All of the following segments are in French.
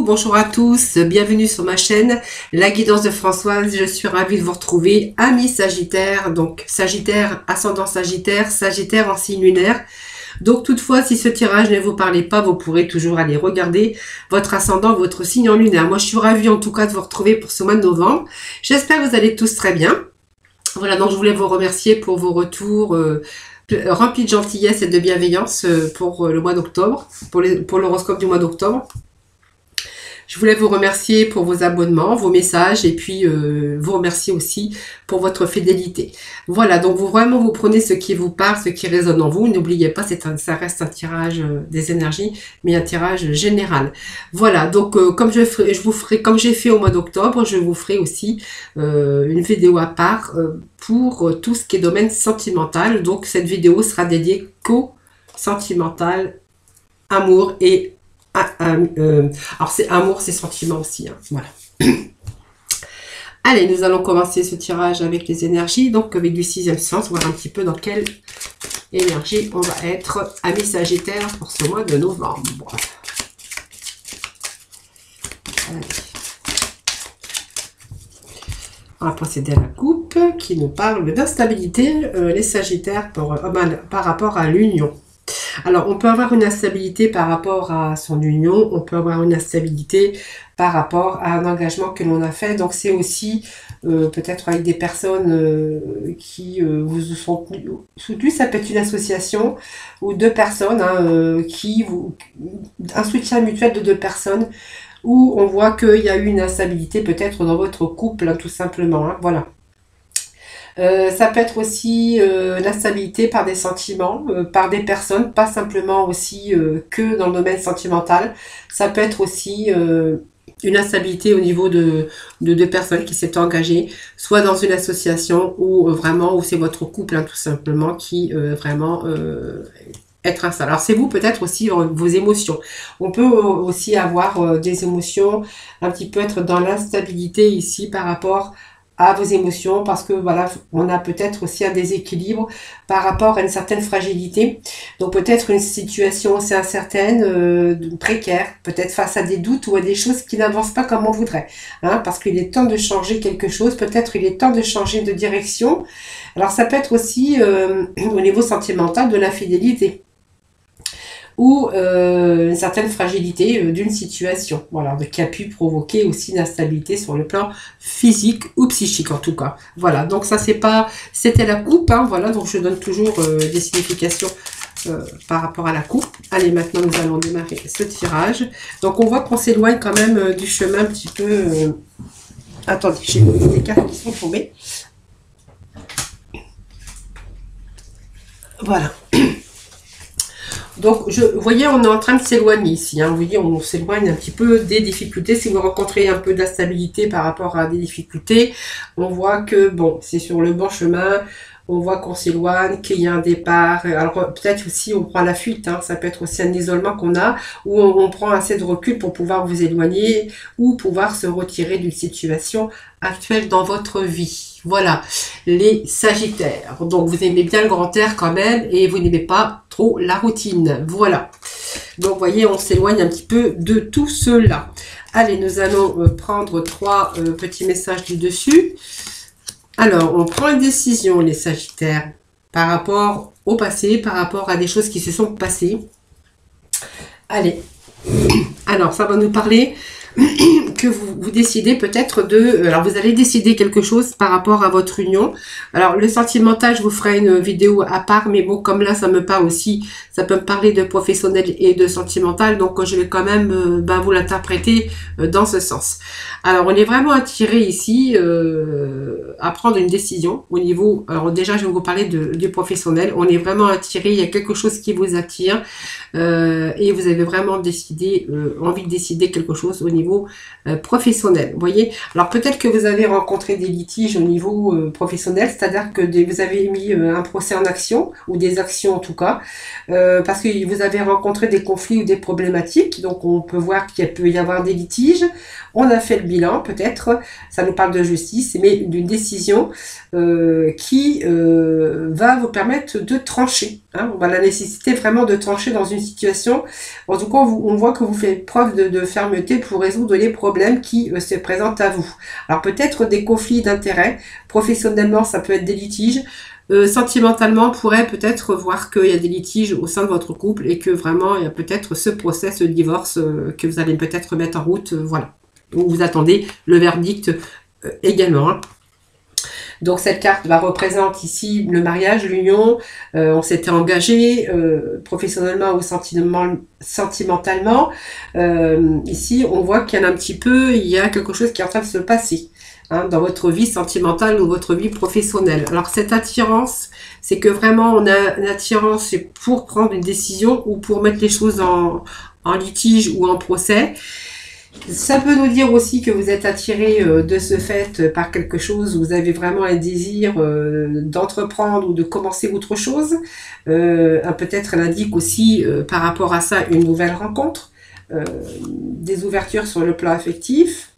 bonjour à tous, bienvenue sur ma chaîne, la guidance de Françoise. Je suis ravie de vous retrouver, amis Sagittaire, donc Sagittaire, ascendant Sagittaire, Sagittaire en signe lunaire. Donc toutefois, si ce tirage ne vous parlait pas, vous pourrez toujours aller regarder votre ascendant, votre signe en lunaire. Moi, je suis ravie en tout cas de vous retrouver pour ce mois de novembre. J'espère que vous allez tous très bien. Voilà, donc je voulais vous remercier pour vos retours remplis de gentillesse et de bienveillance pour le mois d'octobre, pour l'horoscope du mois d'octobre. Je voulais vous remercier pour vos abonnements, vos messages et puis vous remercier aussi pour votre fidélité. Voilà, donc vous prenez ce qui vous parle, ce qui résonne en vous. N'oubliez pas, ça reste un tirage des énergies, mais un tirage général. Voilà, donc comme j'ai fait au mois d'octobre, je vous ferai aussi une vidéo à part pour tout ce qui est domaine sentimental. Donc cette vidéo sera dédiée qu'au sentimental, amour et alors c'est amour, c'est sentiment aussi, hein, voilà. Allez, nous allons commencer ce tirage avec les énergies, donc avec du sixième sens, voir un petit peu dans quelle énergie on va être, amis Sagittaire, pour ce mois de novembre. Allez. On va procéder à la coupe qui nous parle d'instabilité, les Sagittaires par rapport à l'union. Alors, on peut avoir une instabilité par rapport à son union, on peut avoir une instabilité par rapport à un engagement que l'on a fait. Donc, c'est aussi peut-être avec des personnes qui vous sont soutenues. Ça peut être une association ou deux personnes, hein, un soutien mutuel de deux personnes où on voit qu'il y a eu une instabilité peut-être dans votre couple, hein, tout simplement. Hein, voilà. Ça peut être aussi l'instabilité par des sentiments, par des personnes, pas simplement aussi que dans le domaine sentimental. Ça peut être aussi une instabilité au niveau de deux personnes qui s'est engagées, soit dans une association ou vraiment où c'est votre couple, hein, tout simplement, qui vraiment être instable. Alors c'est vous peut-être aussi vos émotions. On peut aussi avoir des émotions, un petit peu être dans l'instabilité ici par rapport à vos émotions, parce que voilà, on a peut-être aussi un déséquilibre par rapport à une certaine fragilité. Donc peut-être une situation assez incertaine, précaire, peut-être face à des doutes ou à des choses qui n'avancent pas comme on voudrait. Hein, parce qu'il est temps de changer quelque chose, peut-être il est temps de changer de direction. Alors ça peut être aussi au niveau sentimental de l'infidélité ou une certaine fragilité d'une situation, voilà, qui a pu provoquer aussi une instabilité sur le plan physique ou psychique en tout cas. Voilà, donc ça c'était la coupe, hein, voilà, donc je donne toujours des significations par rapport à la coupe. Allez, maintenant nous allons démarrer ce tirage. Donc on voit qu'on s'éloigne quand même du chemin un petit peu... Attendez, j'ai des cartes qui sont tombées. Voilà. Donc, vous voyez, on est en train de s'éloigner ici. Hein. Vous voyez, on s'éloigne un petit peu des difficultés. Si vous rencontrez un peu d'instabilité par rapport à des difficultés, on voit que, bon, c'est sur le bon chemin. On voit qu'on s'éloigne, qu'il y a un départ. Alors, peut-être aussi, on prend la fuite. Hein. Ça peut être aussi un isolement qu'on a, où on prend assez de recul pour pouvoir vous éloigner ou pouvoir se retirer d'une situation actuelle dans votre vie. Voilà, les Sagittaires. Donc, vous aimez bien le grand air quand même et vous n'aimez pas trop la routine. Voilà. Donc, vous voyez, on s'éloigne un petit peu de tout cela. Allez, nous allons prendre trois petits messages du dessus. Alors, on prend une décision, les Sagittaires, par rapport au passé, par rapport à des choses qui se sont passées. Allez. Alors, ça va nous parler... que vous décidez peut-être alors vous allez décider quelque chose par rapport à votre union. Alors le sentimental, je vous ferai une vidéo à part, mais bon, comme là ça me parle aussi, ça peut me parler de professionnel et de sentimental, donc je vais quand même vous l'interpréter dans ce sens. Alors on est vraiment attiré ici à prendre une décision au niveau, alors déjà je vais vous parler du professionnel. On est vraiment attiré, il y a quelque chose qui vous attire et vous avez vraiment décidé, envie de décider quelque chose au niveau professionnel. Vous voyez, alors peut-être que vous avez rencontré des litiges au niveau professionnel, c'est-à-dire que vous avez mis un procès en action, ou des actions en tout cas, parce que vous avez rencontré des conflits ou des problématiques, donc on peut voir qu'il peut y avoir des litiges. On a fait le bilan peut-être, ça nous parle de justice, mais d'une décision qui va vous permettre de trancher. Hein. On va la nécessité vraiment de trancher dans une situation. En tout cas, on voit que vous faites preuve de fermeté pour résoudre les problèmes qui se présentent à vous. Alors peut-être des conflits d'intérêts, professionnellement ça peut être des litiges, sentimentalement, on pourrait peut-être voir qu'il y a des litiges au sein de votre couple et que vraiment il y a peut-être ce procès, ce divorce que vous allez peut-être mettre en route, voilà. Donc vous attendez le verdict également. Hein. Donc cette carte représente ici le mariage, l'union, on s'était engagé professionnellement ou sentimentalement. Ici on voit qu'il y en a un petit peu, il y a quelque chose qui est en train de se passer. Hein, dans votre vie sentimentale ou votre vie professionnelle. Alors cette attirance, c'est que vraiment on a une attirance pour prendre une décision ou pour mettre les choses en litige ou en procès. Ça peut nous dire aussi que vous êtes attiré de ce fait par quelque chose, vous avez vraiment un désir d'entreprendre ou de commencer autre chose. Peut-être elle indique aussi par rapport à ça une nouvelle rencontre, des ouvertures sur le plan affectif.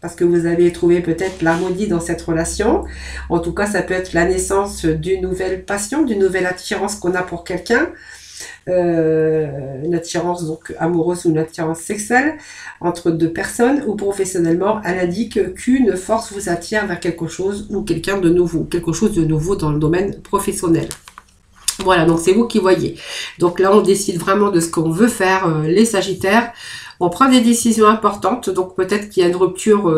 Parce que vous avez trouvé peut-être l'harmonie dans cette relation. En tout cas, ça peut être la naissance d'une nouvelle passion, d'une nouvelle attirance qu'on a pour quelqu'un. Une attirance donc amoureuse ou une attirance sexuelle entre deux personnes ou professionnellement, elle indique qu'une force vous attire vers quelque chose ou quelqu'un de nouveau, quelque chose de nouveau dans le domaine professionnel. Voilà, donc c'est vous qui voyez. Donc là, on décide vraiment de ce qu'on veut faire, les Sagittaires. On prend des décisions importantes, donc peut-être qu'il y a une rupture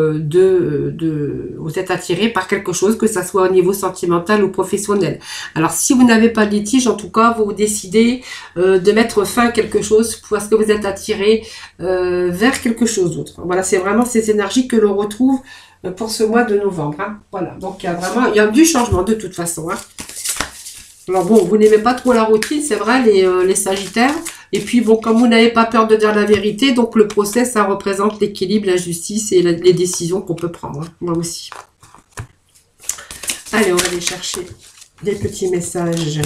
vous êtes attiré par quelque chose, que ça soit au niveau sentimental ou professionnel. Alors si vous n'avez pas de litige, en tout cas, vous décidez de mettre fin à quelque chose parce que vous êtes attiré vers quelque chose d'autre. Voilà, c'est vraiment ces énergies que l'on retrouve pour ce mois de novembre. Hein. Voilà, donc il y a du changement de toute façon. Hein. Alors bon, vous n'aimez pas trop la routine, c'est vrai, les Sagittaires. Et puis bon, comme vous n'avez pas peur de dire la vérité, donc le procès, ça représente l'équilibre, la justice et les décisions qu'on peut prendre. Hein, moi aussi. Allez, on va aller chercher des petits messages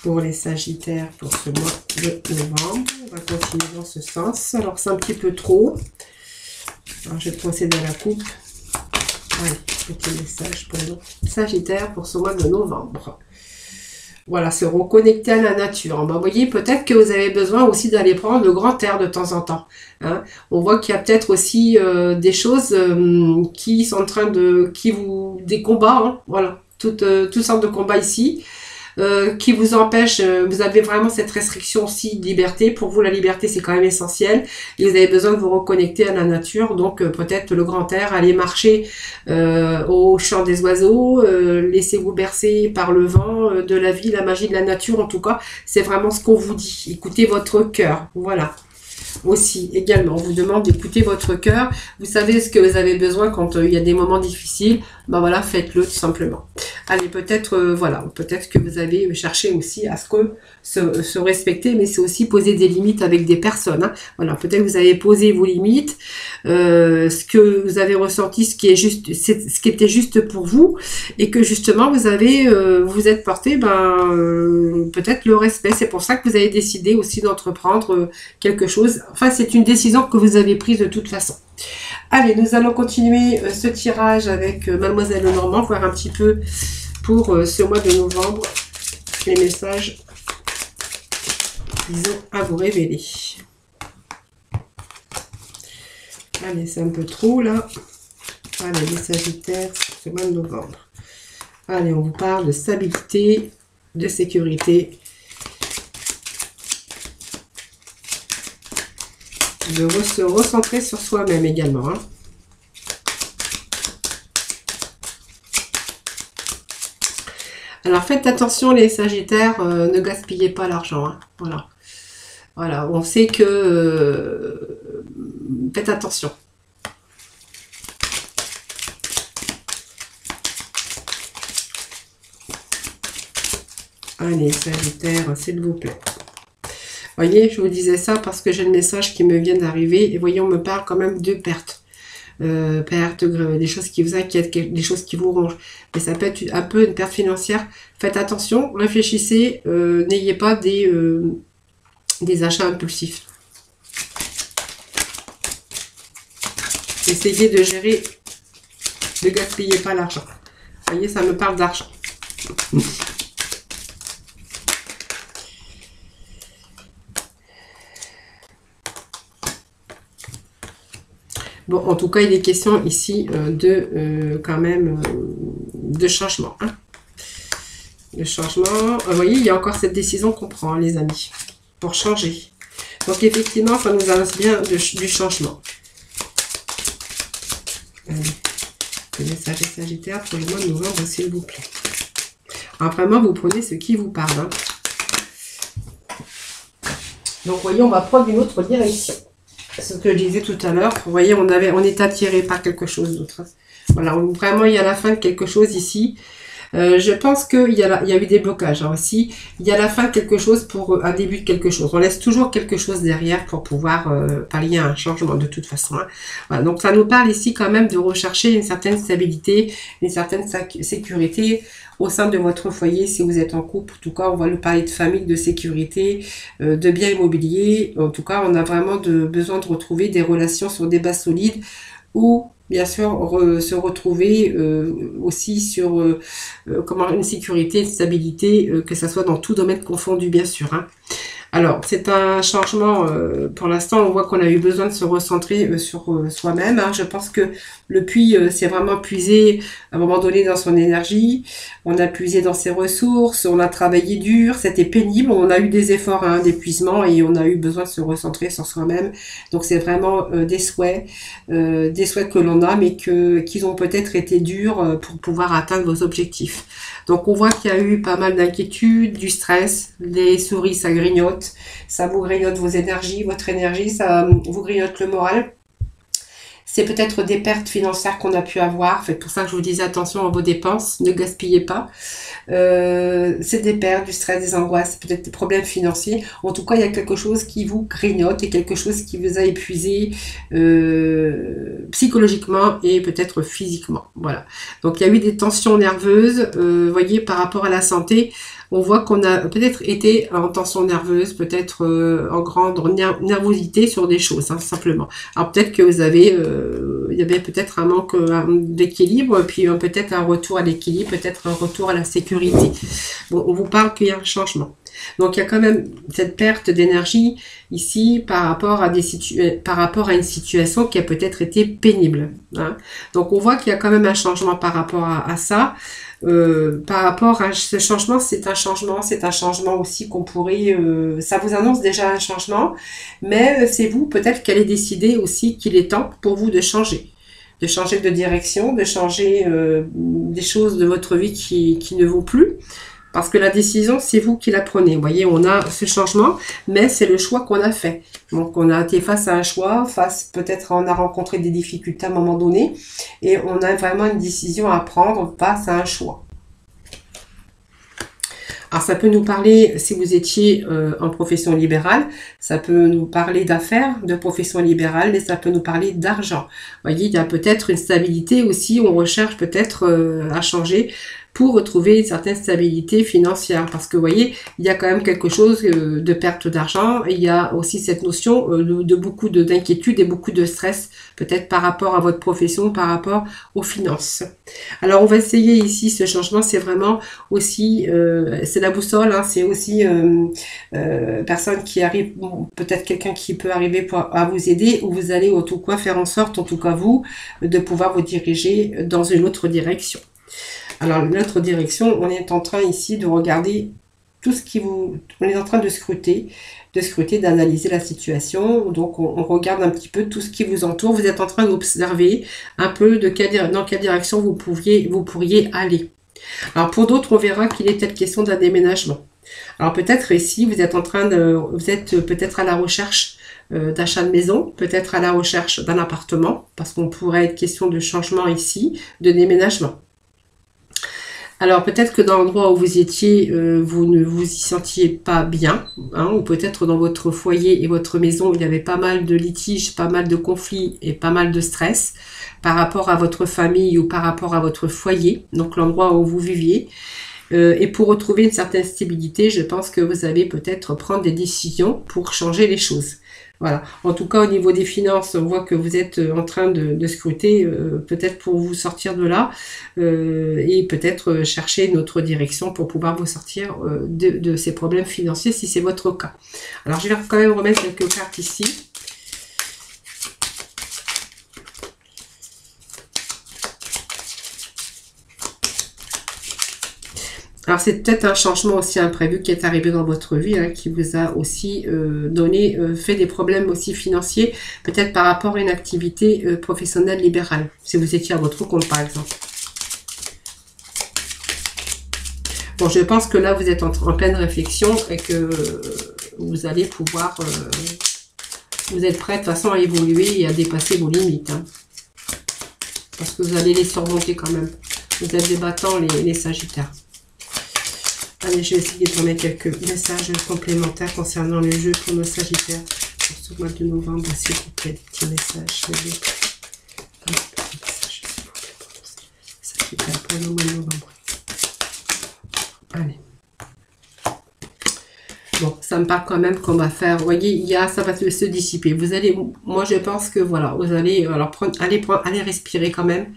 pour les Sagittaires pour ce mois de novembre. On va continuer dans ce sens. Alors c'est un petit peu trop. Alors je vais procéder à la coupe. Allez, petit message pour les Sagittaires pour ce mois de novembre. Voilà, se reconnecter à la nature. Vous voyez, peut-être que vous avez besoin aussi d'aller prendre le grand air de temps en temps. Hein. On voit qu'il y a peut-être aussi des choses qui sont en train de... des combats, hein, voilà, toutes sortes de combats ici. Qui vous empêche, vous avez vraiment cette restriction aussi de liberté. Pour vous, la liberté, c'est quand même essentiel. Et vous avez besoin de vous reconnecter à la nature. Donc, peut-être le grand air, aller marcher au chant des oiseaux, laissez-vous bercer par le vent de la vie, la magie de la nature. En tout cas, c'est vraiment ce qu'on vous dit. Écoutez votre cœur. Voilà. Aussi, également, on vous demande d'écouter votre cœur. Vous savez ce que vous avez besoin quand il y a des moments difficiles. Ben voilà, faites-le tout simplement. Allez, peut-être, voilà, peut-être que vous avez cherché aussi à se respecter, mais c'est aussi poser des limites avec des personnes. Hein. Voilà, peut-être que vous avez posé vos limites, ce que vous avez ressenti, ce qui était juste pour vous, et que justement vous êtes porté, peut-être le respect. C'est pour ça que vous avez décidé aussi d'entreprendre quelque chose. Enfin, c'est une décision que vous avez prise de toute façon. Allez, nous allons continuer ce tirage avec Mademoiselle Lenormand, voir un petit peu pour ce mois de novembre les messages qu'ils ont à vous révéler. Allez, c'est un peu trop là. Allez, les Sagittaires, ce mois de novembre. Allez, on vous parle de stabilité, de sécurité, de se recentrer sur soi-même également. Hein. Alors faites attention les Sagittaires, ne gaspillez pas l'argent. Hein. Voilà. Voilà, on sait que faites attention. Allez Sagittaire, s'il vous plaît. Voyez, je vous disais ça parce que j'ai le message qui me vient d'arriver. Et voyez, on me parle quand même de pertes. Pertes, des choses qui vous inquiètent, des choses qui vous rongent. Mais ça peut être un peu une perte financière. Faites attention, réfléchissez. N'ayez pas des achats impulsifs. essayez de gérer, ne gaspillez pas l'argent. Vous voyez, ça me parle d'argent. Bon, en tout cas, il est question ici quand même de changement. Hein. Le changement, vous voyez, il y a encore cette décision qu'on prend, hein, les amis, pour changer. Donc, effectivement, ça nous annonce bien du changement. Allez, le message des Sagittaires pour le mois de novembre, s'il vous plaît. Alors, vraiment, vous prenez ce qui vous parle. Hein. Donc, vous voyez, on va prendre une autre direction. C'est ce que je disais tout à l'heure. Vous voyez, on est attiré par quelque chose d'autre. Voilà, vraiment, il y a la fin de quelque chose ici. Je pense qu'il y a eu des blocages hein, aussi. Il y a la fin de quelque chose pour un début de quelque chose. On laisse toujours quelque chose derrière pour pouvoir pallier à un changement de toute façon. Hein. Voilà, donc ça nous parle ici quand même de rechercher une certaine stabilité, une certaine sécurité au sein de votre foyer si vous êtes en couple. En tout cas, on va nous parler de famille, de sécurité, de biens immobiliers. En tout cas, on a vraiment besoin de retrouver des relations sur des bases solides ou bien sûr se retrouver aussi sur comment une sécurité, une stabilité, que ça soit dans tout domaine confondu bien sûr. Hein. Alors, c'est un changement, pour l'instant, on voit qu'on a eu besoin de se recentrer sur soi-même. Hein. Je pense que le puits s'est vraiment puisé à un moment donné dans son énergie. On a puisé dans ses ressources, on a travaillé dur, c'était pénible. On a eu des efforts hein, d'épuisement et on a eu besoin de se recentrer sur soi-même. Donc, c'est vraiment des souhaits que l'on a, mais qu'ils ont peut-être été durs pour pouvoir atteindre vos objectifs. Donc, on voit qu'il y a eu pas mal d'inquiétudes, du stress, les souris, ça grignote. Ça vous grignote vos énergies, votre énergie, ça vous grignote le moral. C'est peut-être des pertes financières qu'on a pu avoir. C'est pour ça que je vous disais attention à vos dépenses, ne gaspillez pas. C'est des pertes, du stress, des angoisses, peut-être des problèmes financiers. En tout cas, il y a quelque chose qui vous grignote et quelque chose qui vous a épuisé psychologiquement et peut-être physiquement. Voilà. Donc, il y a eu des tensions nerveuses, voyez, par rapport à la santé. On voit qu'on a peut-être été en tension nerveuse, peut-être en grande nervosité sur des choses, hein, simplement. Alors peut-être que vous avez, il y avait peut-être un manque d'équilibre, puis peut-être un retour à l'équilibre, peut-être un retour à la sécurité. Bon, on vous parle qu'il y a un changement. Donc il y a quand même cette perte d'énergie ici par rapport à une situation qui a peut-être été pénible. Hein. Donc on voit qu'il y a quand même un changement par rapport à ça. Par rapport à ce changement, c'est un changement aussi qu'on pourrait, ça vous annonce déjà un changement, mais c'est vous peut-être qui allez décider aussi qu'il est temps pour vous de changer de direction, de changer des choses de votre vie qui ne vont plus. Parce que la décision, c'est vous qui la prenez. Vous voyez, on a ce changement, mais c'est le choix qu'on a fait. Donc, on a été face à un choix, peut-être on a rencontré des difficultés à un moment donné, et on a vraiment une décision à prendre face à un choix. Alors, ça peut nous parler, si vous étiez en profession libérale, ça peut nous parler d'affaires, de profession libérale, mais ça peut nous parler d'argent. Vous voyez, il y a peut-être une stabilité aussi, on recherche peut-être à changer pour retrouver une certaine stabilité financière. Parce que vous voyez, il y a quand même quelque chose de perte d'argent. Il y a aussi cette notion de beaucoup d'inquiétude et beaucoup de stress, peut-être par rapport à votre profession, par rapport aux finances. Alors, on va essayer ici, ce changement, c'est vraiment aussi, c'est la boussole, hein, c'est aussi personne qui arrive, peut-être quelqu'un qui peut arriver à vous aider, ou vous allez en tout cas faire en sorte, en tout cas vous, de pouvoir vous diriger dans une autre direction. Alors, notre direction, on est en train ici de regarder tout ce qui vous... On est en train de scruter, d'analyser la situation. Donc, on regarde un petit peu tout ce qui vous entoure. Vous êtes en train d'observer un peu dans quelle direction vous pourriez aller. Alors, pour d'autres, on verra qu'il est peut-être question d'un déménagement. Alors, peut-être ici, vous êtes peut-être à la recherche d'achat de maison, peut-être à la recherche d'un appartement, parce qu'on pourrait être question de changement ici, de déménagement. Alors peut-être que dans l'endroit où vous étiez, vous ne vous y sentiez pas bien, hein, ou peut-être dans votre foyer et votre maison, il y avait pas mal de litiges, pas mal de conflits et pas mal de stress par rapport à votre famille ou par rapport à votre foyer, donc l'endroit où vous viviez. Et pour retrouver une certaine stabilité, je pense que vous allez peut-être prendre des décisions pour changer les choses. Voilà. En tout cas, au niveau des finances, on voit que vous êtes en train de scruter, peut-être pour vous sortir de là, et peut-être chercher une autre direction pour pouvoir vous sortir de ces problèmes financiers, si c'est votre cas. Alors, je vais quand même remettre quelques cartes ici. Alors, c'est peut-être un changement aussi imprévu qui est arrivé dans votre vie, hein, qui vous a aussi fait des problèmes aussi financiers, peut-être par rapport à une activité professionnelle libérale, si vous étiez à votre compte, par exemple. Bon, je pense que là, vous êtes en pleine réflexion et que vous allez pouvoir... vous êtes prêt, de toute façon, à évoluer et à dépasser vos limites. Hein, parce que vous allez les surmonter quand même. Vous êtes des battants, les Sagittaires. Allez, je vais essayer de remettre quelques messages complémentaires concernant le jeu pour nos Sagittaires pour ce mois de novembre, s'il vous plaît, des petits messages. Sagittaires pour le mois de novembre. Allez. Bon, ça me parle quand même qu'on va faire, vous voyez, ça va se dissiper. Vous allez, moi je pense que voilà, vous allez alors allez respirer quand même.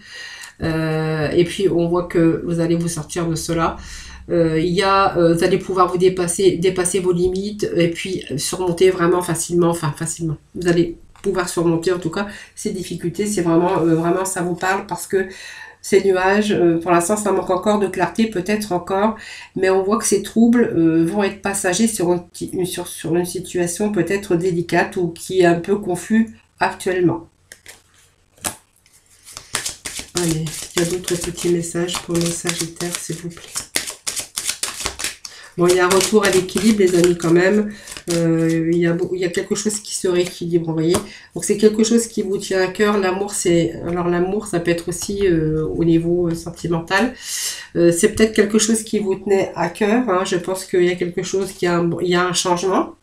Et puis on voit que vous allez vous sortir de cela. Vous allez pouvoir vous dépasser vos limites et puis surmonter vraiment facilement, vous allez pouvoir surmonter en tout cas ces difficultés. C'est vraiment ça vous parle parce que ces nuages, pour l'instant ça manque encore de clarté, peut-être encore, mais on voit que ces troubles vont être passagers sur une situation peut-être délicate ou qui est un peu confus actuellement. Allez, il y a d'autres petits messages pour nos Sagittaires, s'il vous plaît. Bon, il y a un retour à l'équilibre, les amis, quand même. Il y a quelque chose qui se rééquilibre, vous voyez. Donc, c'est quelque chose qui vous tient à cœur. L'amour, alors l'amour, ça peut être aussi au niveau sentimental. C'est peut-être quelque chose qui vous tenait à cœur. Hein. Je pense qu'il y a quelque chose, il y a un changement,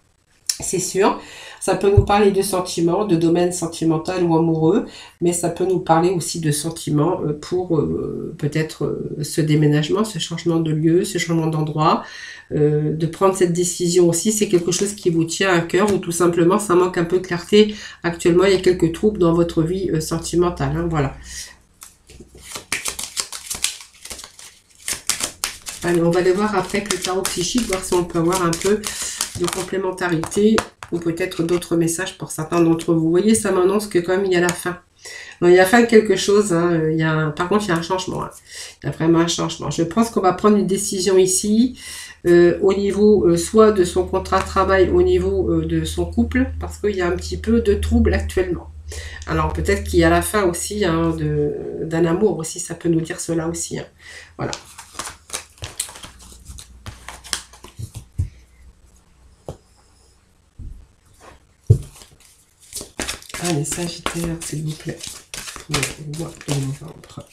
c'est sûr. Ça peut nous parler de sentiments, de domaine sentimental ou amoureux, mais ça peut nous parler aussi de sentiments pour peut-être ce déménagement, ce changement de lieu, ce changement d'endroit, de prendre cette décision aussi. C'est quelque chose qui vous tient à cœur ou tout simplement ça manque un peu de clarté. Actuellement, il y a quelques troubles dans votre vie sentimentale. Hein, voilà. Allez, on va aller voir après avec le tarot psychique, voir si on peut avoir un peu de complémentarité ou peut-être d'autres messages pour certains d'entre vous. Vous voyez, ça m'annonce que quand même il y a la fin. Non, il y a la fin de quelque chose. Hein. Par contre, il y a un changement. Hein. Il y a vraiment un changement. Je pense qu'on va prendre une décision ici au niveau soit de son contrat de travail, au niveau de son couple, parce qu'il y a un petit peu de trouble actuellement. Alors peut-être qu'il y a la fin aussi hein, d'un amour aussi, ça peut nous dire cela aussi. Hein. Voilà. Allez, Sagittaire, s'il vous plaît. Pour le mois de novembre.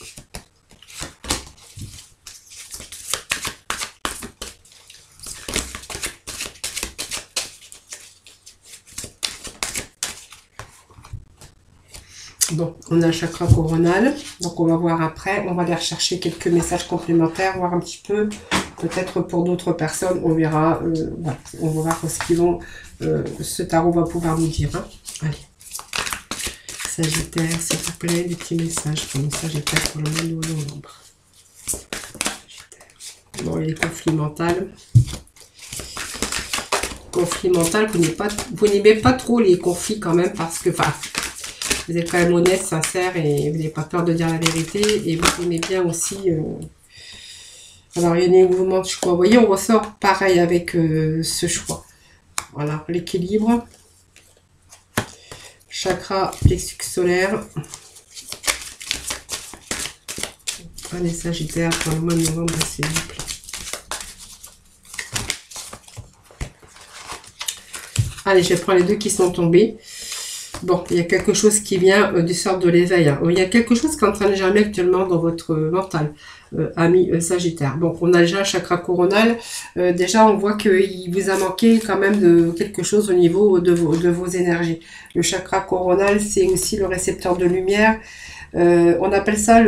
Bon, on a le chakra coronal. Donc, on va voir après. On va aller rechercher quelques messages complémentaires, voir un petit peu. Peut-être pour d'autres personnes, on verra. Voilà, on va voir ce qu'ils vont. Ce tarot va pouvoir nous dire. Hein. Allez. Sagittaire, s'il vous plaît, des petits messages pour le Sagittaire pour le mois de novembre. Bon, il est conflit mental. Conflit mental, vous n'aimez pas trop les conflits quand même parce que, enfin, vous êtes quand même honnête, sincère et vous n'avez pas peur de dire la vérité et vous aimez bien aussi. Alors, il y a des mouvements de choix. Vous voyez, on ressort pareil avec ce choix. Voilà, l'équilibre. Chakra plexus solaire. Allez, Sagittaire, pour le mois de novembre, s'il vous plaît. Allez, je vais prendre les deux qui sont tombés. Bon, il y a quelque chose qui vient du sort de l'éveil. Hein. Il y a quelque chose qui est en train de germer actuellement dans votre mental, ami Sagittaire. Bon, on a déjà le chakra coronal. Déjà, on voit qu'il vous a manqué quand même de quelque chose au niveau de vos énergies. Le chakra coronal, c'est aussi le récepteur de lumière. On appelle ça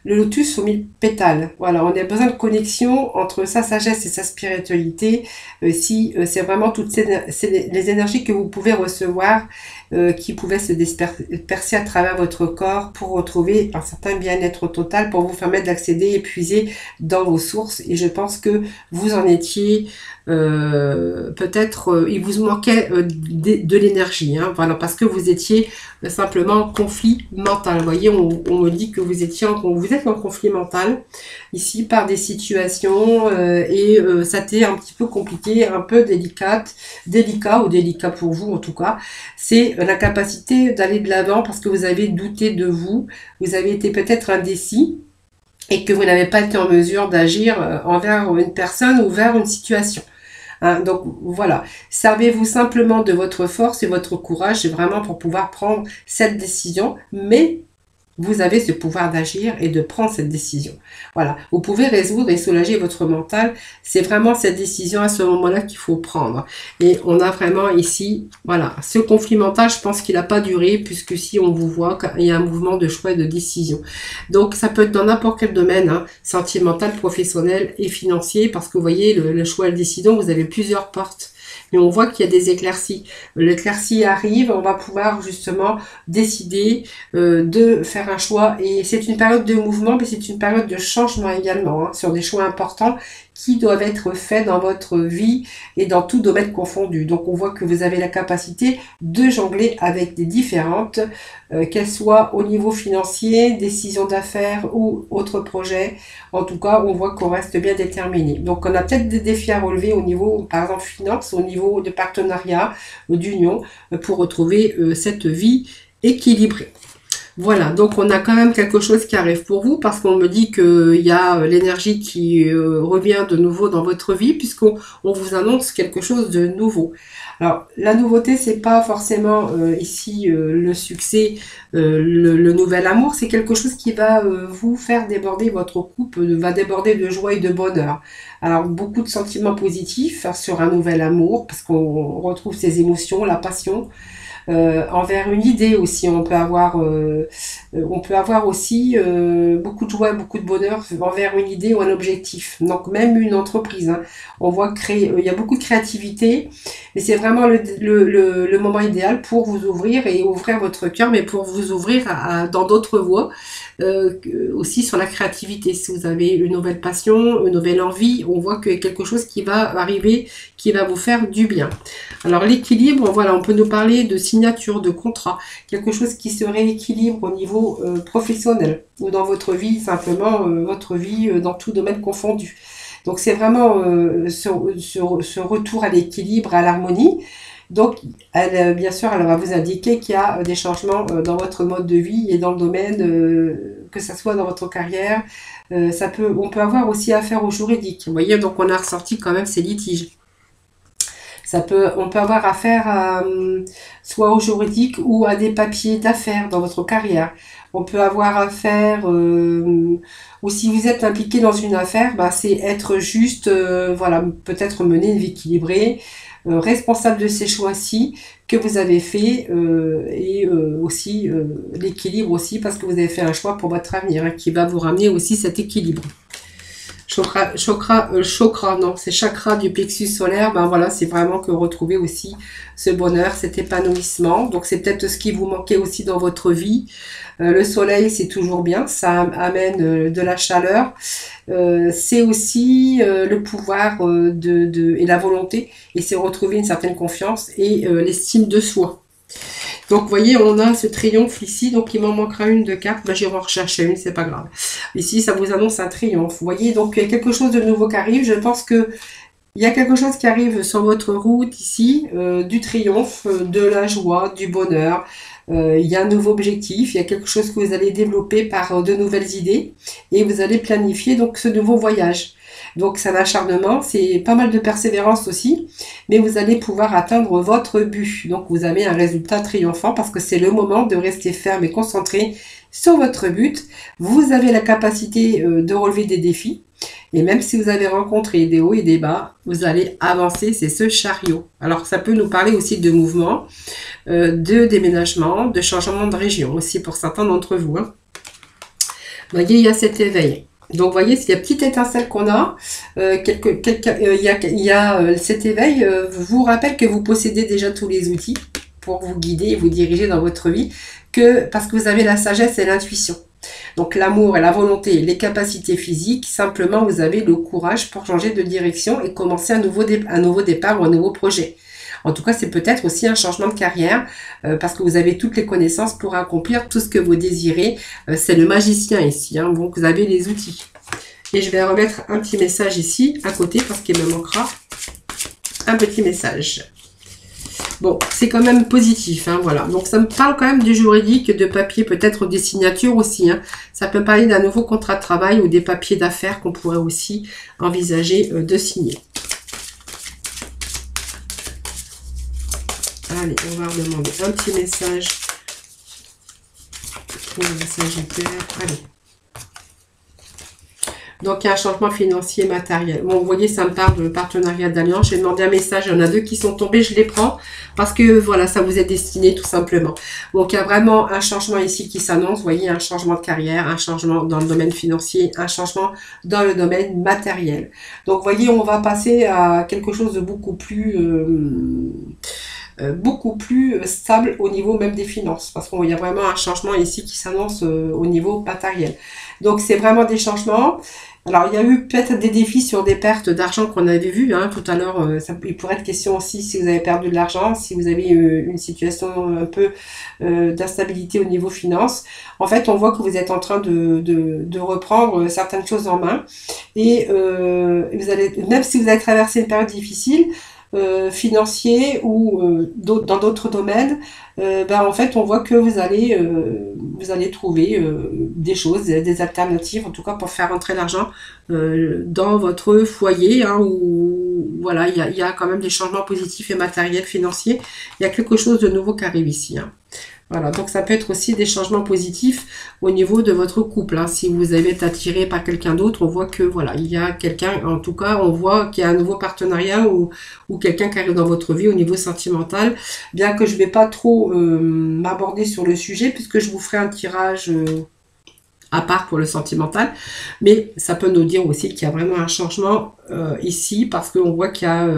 le lotus aux 1000 pétales. Voilà, on a besoin de connexion entre sa sagesse et sa spiritualité. Si c'est vraiment toutes les énergies que vous pouvez recevoir, qui pouvaient se disperser à travers votre corps pour retrouver un certain bien-être total, pour vous permettre d'accéder et puiser dans vos sources. Et je pense que vous en étiez peut-être, il vous manquait de l'énergie, hein, voilà, parce que vous étiez simplement en conflit mental. Vous voyez, on me dit que vous êtes en conflit mental ici par des situations et ça a été un petit peu compliqué, un peu délicat ou délicat pour vous en tout cas. C'est la capacité d'aller de l'avant parce que vous avez douté de vous, vous avez été peut-être indécis et que vous n'avez pas été en mesure d'agir envers une personne ou vers une situation. Hein, donc voilà, servez-vous simplement de votre force et votre courage, c'est vraiment pour pouvoir prendre cette décision, mais vous avez ce pouvoir d'agir et de prendre cette décision. Voilà, vous pouvez résoudre et soulager votre mental. C'est vraiment cette décision à ce moment-là qu'il faut prendre. Et on a vraiment ici, voilà, ce conflit mental, je pense qu'il n'a pas duré, puisque si on vous voit, il y a un mouvement de choix et de décision. Donc ça peut être dans n'importe quel domaine, hein, sentimental, professionnel et financier, parce que vous voyez, le choix et la décision, vous avez plusieurs portes. Mais on voit qu'il y a des éclaircies. L'éclaircie arrive, on va pouvoir justement décider de faire un choix. Et c'est une période de mouvement, mais c'est une période de changement également, hein, sur des choix importants qui doivent être faits dans votre vie et dans tout domaine confondu. Donc on voit que vous avez la capacité de jongler avec des différentes, qu'elles soient au niveau financier, décision d'affaires ou autres projets. En tout cas, on voit qu'on reste bien déterminé. Donc on a peut-être des défis à relever au niveau, par exemple, finance, au niveau de partenariat, d'union, pour retrouver cette vie équilibrée. Voilà, donc on a quand même quelque chose qui arrive pour vous parce qu'on me dit qu'il y a l'énergie qui revient de nouveau dans votre vie puisqu'on vous annonce quelque chose de nouveau. Alors la nouveauté, c'est pas forcément ici le succès, le nouvel amour, c'est quelque chose qui va vous faire déborder votre couple, va déborder de joie et de bonheur. Alors beaucoup de sentiments positifs sur un nouvel amour parce qu'on retrouve ses émotions, la passion. Envers une idée aussi, on peut avoir aussi beaucoup de joie, beaucoup de bonheur envers une idée ou un objectif. Donc même une entreprise, hein, on voit créer, il y a beaucoup de créativité, mais c'est vraiment le moment idéal pour vous ouvrir et ouvrir votre cœur, mais pour vous ouvrir dans d'autres voies. Aussi sur la créativité, si vous avez une nouvelle passion, une nouvelle envie, on voit qu'il y a quelque chose qui va arriver, qui va vous faire du bien. Alors l'équilibre, voilà, on peut nous parler de signature, de contrat, quelque chose qui se rééquilibre au niveau professionnel ou dans votre vie, simplement votre vie dans tout domaine confondu. Donc c'est vraiment ce retour à l'équilibre, à l'harmonie. Donc, bien sûr, elle va vous indiquer qu'il y a des changements dans votre mode de vie et dans le domaine, que ce soit dans votre carrière. On peut avoir aussi affaire au juridique. Vous voyez, donc on a ressorti quand même ces litiges. On peut avoir affaire soit au juridique ou à des papiers d'affaires dans votre carrière. On peut avoir affaire, ou si vous êtes impliqué dans une affaire, c'est être juste, voilà, peut-être mener une vie équilibrée, responsable de ces choix-ci que vous avez fait et aussi l'équilibre aussi parce que vous avez fait un choix pour votre avenir hein, qui va vous ramener aussi cet équilibre. Chakra, non, c'est chakra du plexus solaire, voilà, c'est vraiment que retrouver aussi ce bonheur, cet épanouissement. Donc c'est peut-être ce qui vous manquait aussi dans votre vie. Le soleil, c'est toujours bien, ça amène de la chaleur. C'est aussi le pouvoir et la volonté, et c'est retrouver une certaine confiance et l'estime de soi. Donc, vous voyez, on a ce triomphe ici. Donc, il m'en manquera une de carte. J'irai en rechercher une, c'est pas grave. Ici, ça vous annonce un triomphe. Vous voyez, donc, il y a quelque chose de nouveau qui arrive. Je pense que il y a quelque chose qui arrive sur votre route ici, du triomphe, de la joie, du bonheur. Il y a un nouveau objectif, il y a quelque chose que vous allez développer par de nouvelles idées. Et vous allez planifier donc ce nouveau voyage. Donc c'est un acharnement, c'est pas mal de persévérance aussi, mais vous allez pouvoir atteindre votre but. Donc vous avez un résultat triomphant parce que c'est le moment de rester ferme et concentré sur votre but. Vous avez la capacité de relever des défis. Et même si vous avez rencontré des hauts et des bas, vous allez avancer, c'est ce chariot. Alors ça peut nous parler aussi de mouvement, de déménagement, de changement de région aussi pour certains d'entre vous. Hein. Vous voyez, il y a cet éveil. Donc, vous voyez, s'il y a petite étincelle qu'on a, il y a cet éveil vous rappelle que vous possédez déjà tous les outils pour vous guider et vous diriger dans votre vie, parce que vous avez la sagesse et l'intuition. Donc, l'amour et la volonté, les capacités physiques, simplement, vous avez le courage pour changer de direction et commencer un nouveau départ ou un nouveau projet. En tout cas, c'est peut-être aussi un changement de carrière parce que vous avez toutes les connaissances pour accomplir tout ce que vous désirez. C'est le magicien ici, hein, donc vous avez les outils. Et je vais remettre un petit message ici à côté parce qu'il me manquera un petit message. Bon, c'est quand même positif, hein, voilà. Donc, ça me parle quand même du juridique, de papier, peut-être des signatures aussi. Hein. Ça peut parler d'un nouveau contrat de travail ou des papiers d'affaires qu'on pourrait aussi envisager de signer. Allez, on va demander un petit message pour le Sagittaire. Allez. Donc, il y a un changement financier et matériel. Bon, vous voyez, ça me parle de partenariat d'alliance. J'ai demandé un message, il y en a 2 qui sont tombés, je les prends. Parce que, voilà, ça vous est destiné, tout simplement. Donc, il y a vraiment un changement ici qui s'annonce. Vous voyez, un changement de carrière, un changement dans le domaine financier, un changement dans le domaine matériel. Donc, vous voyez, on va passer à quelque chose de beaucoup plus stable au niveau même des finances, parce qu'il y a vraiment un changement ici qui s'annonce au niveau matériel. Donc c'est vraiment des changements. Alors il y a eu peut-être des défis sur des pertes d'argent qu'on avait vu hein, tout à l'heure. Il pourrait être question aussi si vous avez perdu de l'argent, si vous avez une situation un peu d'instabilité au niveau finance. En fait, on voit que vous êtes en train de reprendre certaines choses en main et vous allez, même si vous avez traversé une période difficile, financier ou dans d'autres domaines, en fait on voit que vous allez trouver des choses, des alternatives en tout cas pour faire entrer l'argent dans votre foyer hein, où voilà il y a quand même des changements positifs et matériels financiers. Il y a quelque chose de nouveau qui arrive ici. Hein. Voilà, donc ça peut être aussi des changements positifs au niveau de votre couple. Hein. Si vous avez été attiré par quelqu'un d'autre, on voit que voilà, il y a quelqu'un, en tout cas, on voit qu'il y a un nouveau partenariat ou quelqu'un qui arrive dans votre vie au niveau sentimental. Bien que je ne vais pas trop m'aborder sur le sujet puisque je vous ferai un tirage à part pour le sentimental, mais ça peut nous dire aussi qu'il y a vraiment un changement ici, parce qu'on voit qu'il y a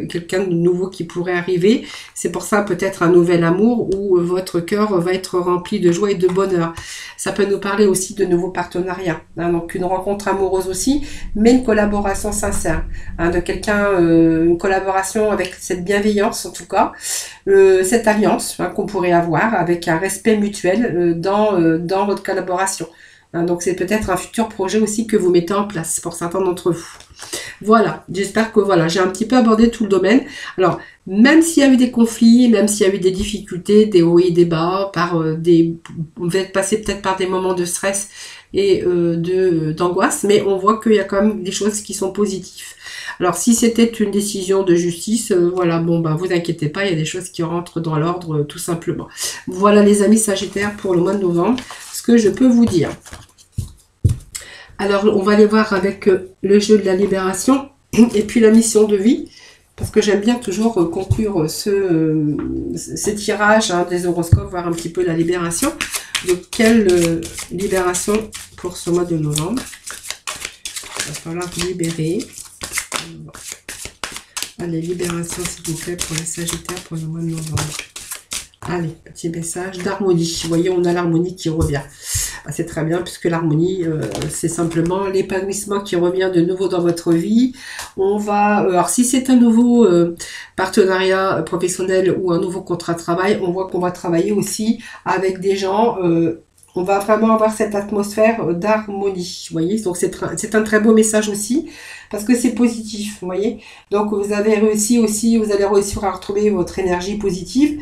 quelqu'un de nouveau qui pourrait arriver. C'est pour ça peut-être un nouvel amour où votre cœur va être rempli de joie et de bonheur. Ça peut nous parler aussi de nouveaux partenariats, hein, donc une rencontre amoureuse aussi, mais une collaboration sincère, hein, de quelqu'un, une collaboration avec cette bienveillance en tout cas, cette alliance hein, qu'on pourrait avoir avec un respect mutuel dans votre collaboration. Donc c'est peut-être un futur projet aussi que vous mettez en place pour certains d'entre vous. Voilà, j'espère que voilà, j'ai un petit peu abordé tout le domaine. Alors, même s'il y a eu des conflits, même s'il y a eu des difficultés, des hauts et des bas, vous êtes passé peut-être par des moments de stress et d'angoisse, mais on voit qu'il y a quand même des choses qui sont positives. Alors, si c'était une décision de justice, voilà, bon, vous inquiétez pas, il y a des choses qui rentrent dans l'ordre, tout simplement. Voilà les amis Sagittaires pour le mois de novembre, ce que je peux vous dire. Alors, on va aller voir avec le jeu de la libération et puis la mission de vie, parce que j'aime bien toujours conclure ces tirages hein, des horoscopes, voir un petit peu la libération. Donc, quelle libération pour ce mois de novembre? Il va falloir libérer. Allez, libération s'il vous plaît pour les Sagittaires pour le mois de novembre. Allez, petit message d'harmonie. Vous voyez, on a l'harmonie qui revient. C'est très bien puisque l'harmonie, c'est simplement l'épanouissement qui revient de nouveau dans votre vie. On va, alors si c'est un nouveau partenariat professionnel ou un nouveau contrat de travail, on voit qu'on va travailler aussi avec des gens. On va vraiment avoir cette atmosphère d'harmonie. Vous voyez, donc c'est un très beau message aussi parce que c'est positif. Vous voyez, donc vous avez réussi aussi, vous allez réussir à retrouver votre énergie positive.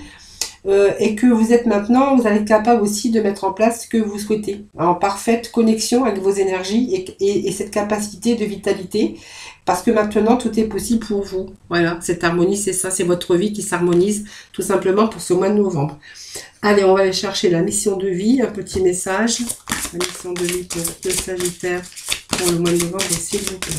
Et que vous êtes maintenant, vous allez être capable aussi de mettre en place ce que vous souhaitez, en parfaite connexion avec vos énergies et cette capacité de vitalité, parce que maintenant tout est possible pour vous. Voilà, cette harmonie, c'est ça, c'est votre vie qui s'harmonise tout simplement pour ce mois de novembre. Allez, on va aller chercher la mission de vie, un petit message, la mission de vie pour le Sagittaire pour le mois de novembre, s'il vous plaît.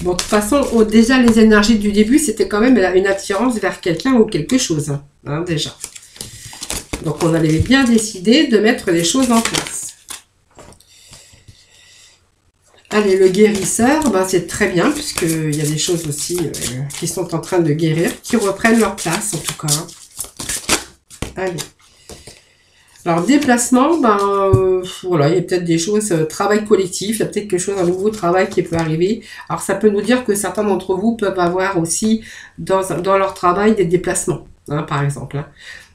Bon, de toute façon, déjà, les énergies du début, c'était quand même une attirance vers quelqu'un ou quelque chose. Hein, déjà. Donc, on avait bien décidé de mettre les choses en place. Allez, le guérisseur, ben, c'est très bien, puisqu'il y a des choses aussi qui sont en train de guérir, qui reprennent leur place, en tout cas. Allez. Alors, déplacement, ben, voilà, il y a peut-être des choses, travail collectif, il y a peut-être quelque chose, un nouveau travail qui peut arriver. Alors, ça peut nous dire que certains d'entre vous peuvent avoir aussi, dans leur travail, des déplacements, hein, par exemple. Hein.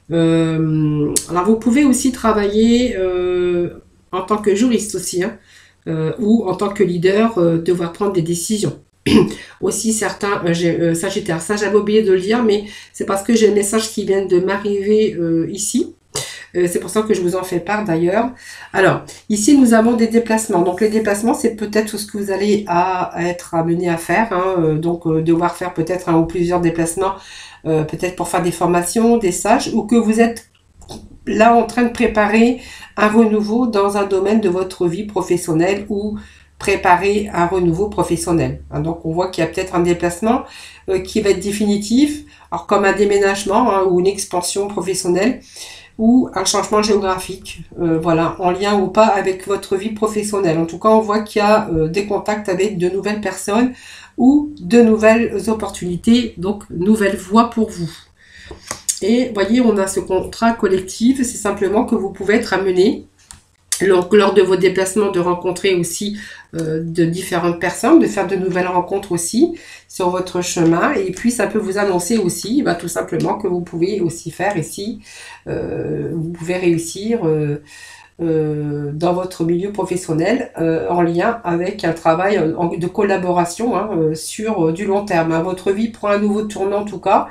Alors, vous pouvez aussi travailler en tant que juriste aussi, hein, ou en tant que leader, devoir prendre des décisions. Aussi certains Sagittaires, ça j'avais oublié de le dire, mais c'est parce que j'ai le message qui vient de m'arriver ici. C'est pour ça que je vous en fais part d'ailleurs. Alors, ici nous avons des déplacements. Donc les déplacements, c'est peut-être ce que vous allez être amené à faire. Hein, donc devoir faire peut-être un ou plusieurs déplacements, peut-être pour faire des formations, des stages, ou que vous êtes là en train de préparer un renouveau dans un domaine de votre vie professionnelle ou préparer un renouveau professionnel. Hein, donc on voit qu'il y a peut-être un déplacement qui va être définitif, alors comme un déménagement hein, ou une expansion professionnelle ou un changement géographique, voilà, en lien ou pas avec votre vie professionnelle. En tout cas, on voit qu'il y a des contacts avec de nouvelles personnes ou de nouvelles opportunités, donc nouvelles voies pour vous. Et voyez, on a ce contrat collectif, c'est simplement que vous pouvez être amené lors de vos déplacements de rencontrer aussi de différentes personnes, de faire de nouvelles rencontres aussi sur votre chemin. Et puis ça peut vous annoncer aussi bah, tout simplement que vous pouvez aussi faire ici, vous pouvez réussir dans votre milieu professionnel en lien avec un travail de collaboration hein, sur du long terme. Hein. Votre vie prend un nouveau tournant en tout cas.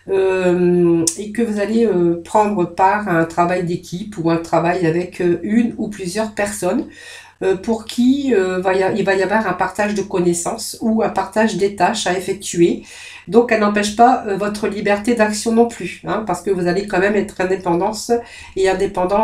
Et que vous allez prendre part à un travail d'équipe ou un travail avec une ou plusieurs personnes pour qui il va y avoir un partage de connaissances ou un partage des tâches à effectuer. Donc, elle n'empêche pas votre liberté d'action non plus, hein, parce que vous allez quand même être indépendant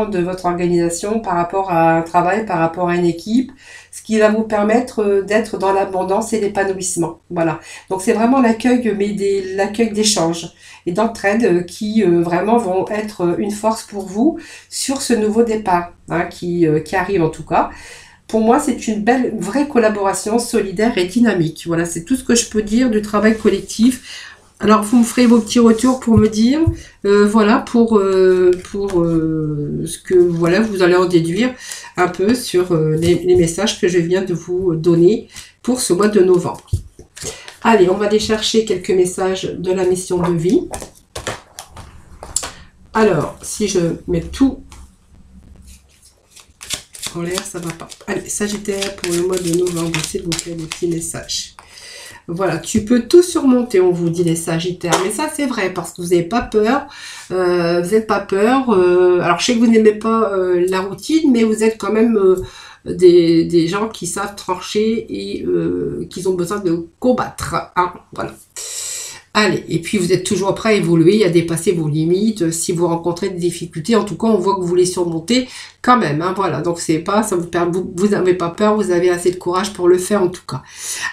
de votre organisation par rapport à un travail, par rapport à une équipe, ce qui va vous permettre d'être dans l'abondance et l'épanouissement. Voilà. Donc, c'est vraiment l'accueil, mais l'accueil d'échange et d'entraide qui vraiment vont être une force pour vous sur ce nouveau départ hein, qui arrive en tout cas. Pour moi, c'est une belle, vraie collaboration solidaire et dynamique. Voilà, c'est tout ce que je peux dire du travail collectif. Alors, vous me ferez vos petits retours pour me dire, voilà, pour ce que, voilà, vous allez en déduire un peu sur les messages que je viens de vous donner pour ce mois de novembre. Allez, on va aller chercher quelques messages de la mission de vie. Alors, si je mets tout en l'air, ça va pas. Allez, Sagittaire pour le mois de novembre, s'il vous plaît, des petits messages. Voilà, tu peux tout surmonter, on vous dit les Sagittaires. Mais ça, c'est vrai, parce que vous n'avez pas peur. Vous n'êtes pas peur. Alors, je sais que vous n'aimez pas la routine, mais vous êtes quand même des gens qui savent trancher et qui ont besoin de combattre. Hein, voilà. Allez, et puis vous êtes toujours prêt à évoluer, à dépasser vos limites. Si vous rencontrez des difficultés, en tout cas, on voit que vous les surmontez quand même. Hein, voilà, donc c'est pas, ça vous n'avez pas peur, vous avez assez de courage pour le faire en tout cas.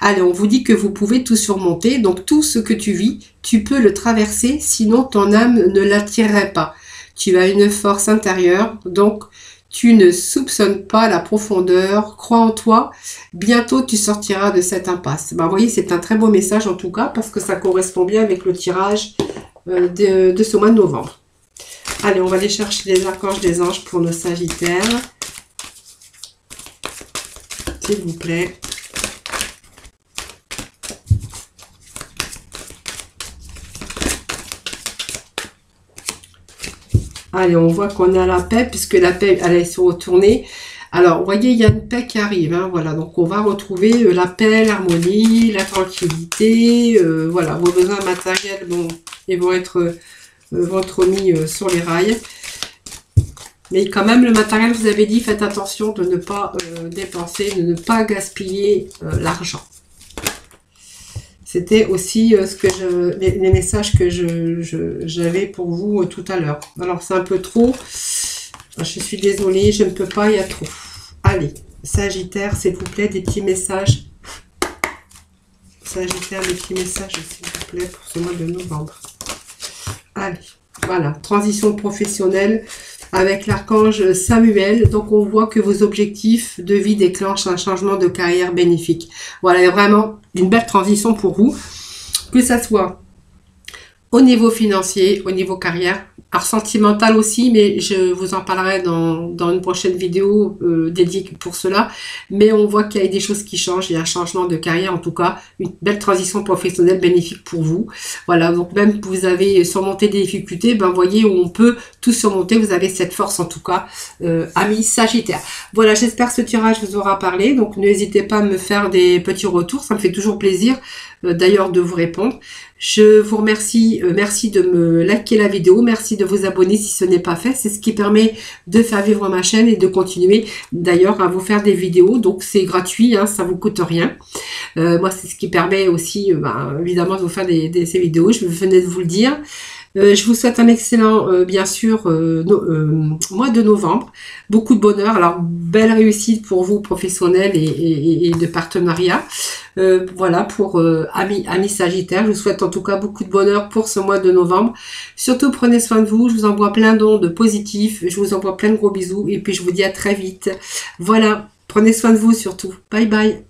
Allez, on vous dit que vous pouvez tout surmonter. Donc tout ce que tu vis, tu peux le traverser, sinon ton âme ne l'attirerait pas. Tu as une force intérieure, donc tu ne soupçonnes pas la profondeur, crois en toi, bientôt tu sortiras de cette impasse. Ben, vous voyez, c'est un très beau message en tout cas, parce que ça correspond bien avec le tirage de ce mois de novembre. Allez, on va aller chercher les archanges des anges pour nos Sagittaires. S'il vous plaît. Allez, on voit qu'on a la paix, puisque la paix, elle est retournée. Alors, vous voyez, il y a une paix qui arrive. Hein, voilà, donc on va retrouver la paix, l'harmonie, la tranquillité. Voilà, vos besoins matériels ils vont être mis sur les rails. Mais quand même, le matériel, vous avez dit, faites attention de ne pas dépenser, de ne pas gaspiller l'argent. C'était aussi les messages que j'avais pour vous tout à l'heure. Alors, c'est un peu trop. Je suis désolée, je ne peux pas, il y a trop. Allez, Sagittaire, s'il vous plaît, des petits messages Sagittaire, des petits messages, s'il vous plaît, pour ce mois de novembre. Allez, voilà. Transition professionnelle avec l'archange Samuel. Donc, on voit que vos objectifs de vie déclenchent un changement de carrière bénéfique. Voilà, il y a vraiment une belle transition pour vous. Que ça soit au niveau financier, au niveau carrière, alors sentimental aussi, mais je vous en parlerai dans une prochaine vidéo dédiée pour cela. Mais on voit qu'il y a des choses qui changent, il y a un changement de carrière, en tout cas, une belle transition professionnelle bénéfique pour vous. Voilà, donc même que vous avez surmonté des difficultés, ben voyez où on peut tout surmonter, vous avez cette force en tout cas, amis Sagittaire. Voilà, j'espère que ce tirage vous aura parlé, donc n'hésitez pas à me faire des petits retours, ça me fait toujours plaisir d'ailleurs de vous répondre. Je vous remercie, merci de me liker la vidéo, merci de vous abonner si ce n'est pas fait, c'est ce qui permet de faire vivre ma chaîne et de continuer d'ailleurs à vous faire des vidéos, donc c'est gratuit, hein, ça vous coûte rien. Moi c'est ce qui permet aussi évidemment de vous faire ces vidéos, je venais de vous le dire. Je vous souhaite un excellent, bien sûr, mois de novembre. Beaucoup de bonheur. Alors, belle réussite pour vous, professionnels et de partenariat. Voilà, pour amis Sagittaires. Je vous souhaite en tout cas beaucoup de bonheur pour ce mois de novembre. Surtout, prenez soin de vous. Je vous envoie plein d'ondes positifs. Je vous envoie plein de gros bisous. Et puis, je vous dis à très vite. Voilà, prenez soin de vous surtout. Bye bye.